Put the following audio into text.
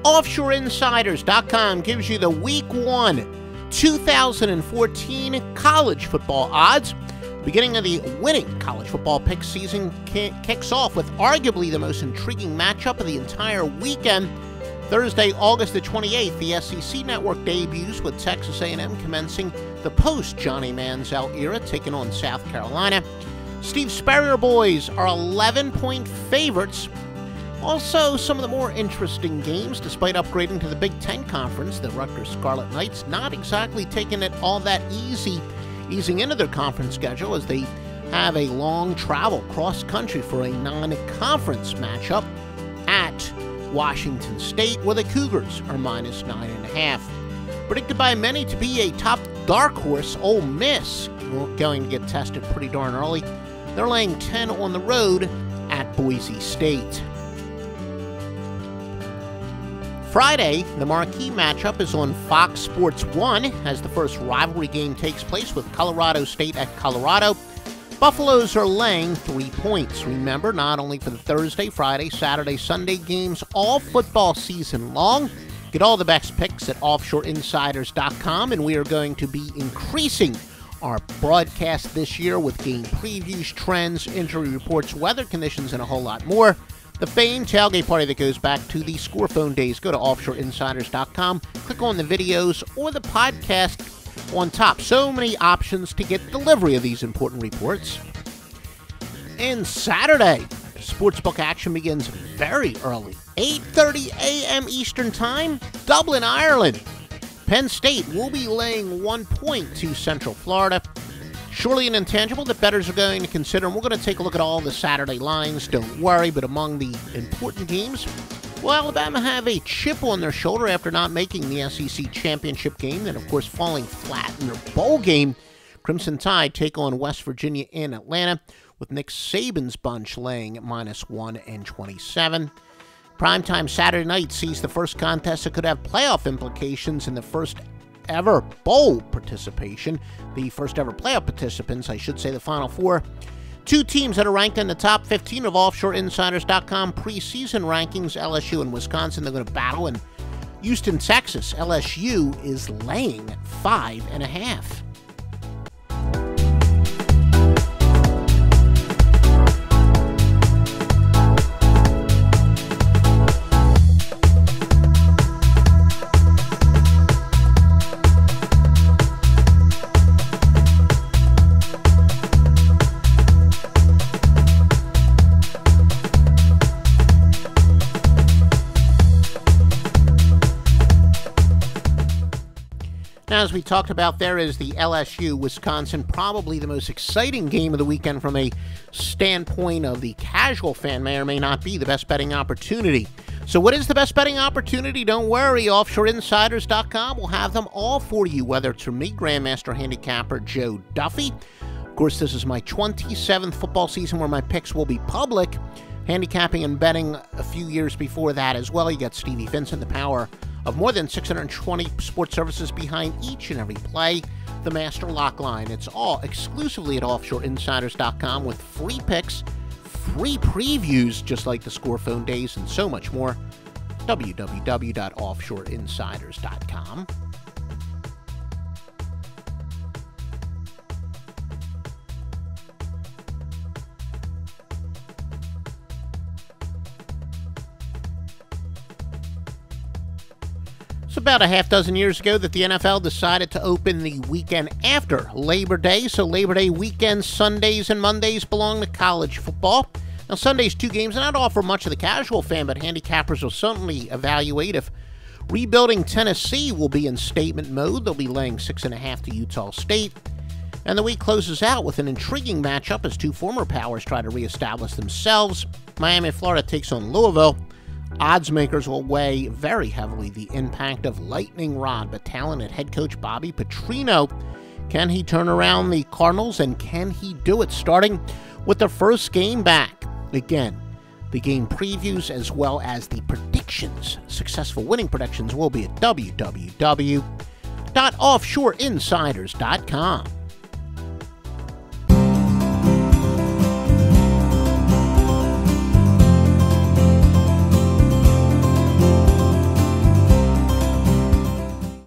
OffshoreInsiders.com gives you the Week 1 2014 college football odds. Beginning of the winning college football pick season kicks off with arguably the most intriguing matchup of the entire weekend. Thursday, August the 28th, the SEC Network debuts with Texas A&M commencing the post-Johnny Manziel era, taking on South Carolina. Steve Spurrier boys are 11-point favorites. Also, some of the more interesting games, despite upgrading to the Big Ten Conference, the Rutgers Scarlet Knights not exactly taking it all that easing into their conference schedule as they have a long travel cross-country for a non-conference matchup at Washington State, where the Cougars are minus 9.5. Predicted by many to be a top dark horse, Ole Miss going to get tested pretty darn early. They're laying 10 on the road at Boise State. Friday, the marquee matchup is on Fox Sports 1 as the first rivalry game takes place with Colorado State at Colorado. Buffaloes are laying 3 points. Remember, not only for the Thursday, Friday, Saturday, Sunday games all football season long. Get all the best picks at OffshoreInsiders.com, and we are going to be increasing our broadcast this year with game previews, trends, injury reports, weather conditions, and a whole lot more. The famed tailgate party that goes back to the Scorephone days. Go to OffshoreInsiders.com, click on the videos or the podcast on top. So many options to get delivery of these important reports. And Saturday, sportsbook action begins very early. 8:30 a.m. Eastern Time, Dublin, Ireland. Penn State will be laying 1 point to Central Florida. Surely an intangible that bettors are going to consider, and we're going to take a look at all the Saturday lines, don't worry, but among the important games, will Alabama have a chip on their shoulder after not making the SEC championship game, and of course falling flat in their bowl game? Crimson Tide take on West Virginia in Atlanta, with Nick Saban's bunch laying -1 and 27. Primetime Saturday night sees the first contest that could have playoff implications in the first ever bowl participation. The first ever playoff participants, I should say, the Final Four. Two teams that are ranked in the top 15 of OffshoreInsiders.com preseason rankings, LSU and Wisconsin. They're going to battle in Houston, Texas. LSU is laying 5.5. As we talked about, there is the LSU-Wisconsin, probably the most exciting game of the weekend from a standpoint of the casual fan. May or may not be the best betting opportunity. So what is the best betting opportunity? Don't worry, OffshoreInsiders.com will have them all for you, whether it's from me, Grandmaster Handicapper Joe Duffy. Of course, this is my 27th football season where my picks will be public. Handicapping and betting a few years before that as well. You got Stevie Vincent, the power of more than 620 sports services behind each and every play. The Master Lock Line. It's all exclusively at OffshoreInsiders.com with free picks, free previews, just like the Scorephone days, and so much more. www.OffshoreInsiders.com. It's about a half dozen years ago that the NFL decided to open the weekend after Labor Day. So Labor Day weekend, Sundays and Mondays belong to college football. Now Sunday's two games, and not offer much of the casual fan, but handicappers will certainly evaluate if rebuilding Tennessee will be in statement mode. They'll be laying 6.5 to Utah State. And the week closes out with an intriguing matchup as two former powers try to reestablish themselves. Miami, Florida takes on Louisville. Odds makers will weigh very heavily the impact of lightning rod, but talented head coach Bobby Petrino. Can he turn around the Cardinals, and can he do it? Starting with the first game back. Again, the game previews as well as the predictions. Successful winning predictions will be at www.offshoreinsiders.com.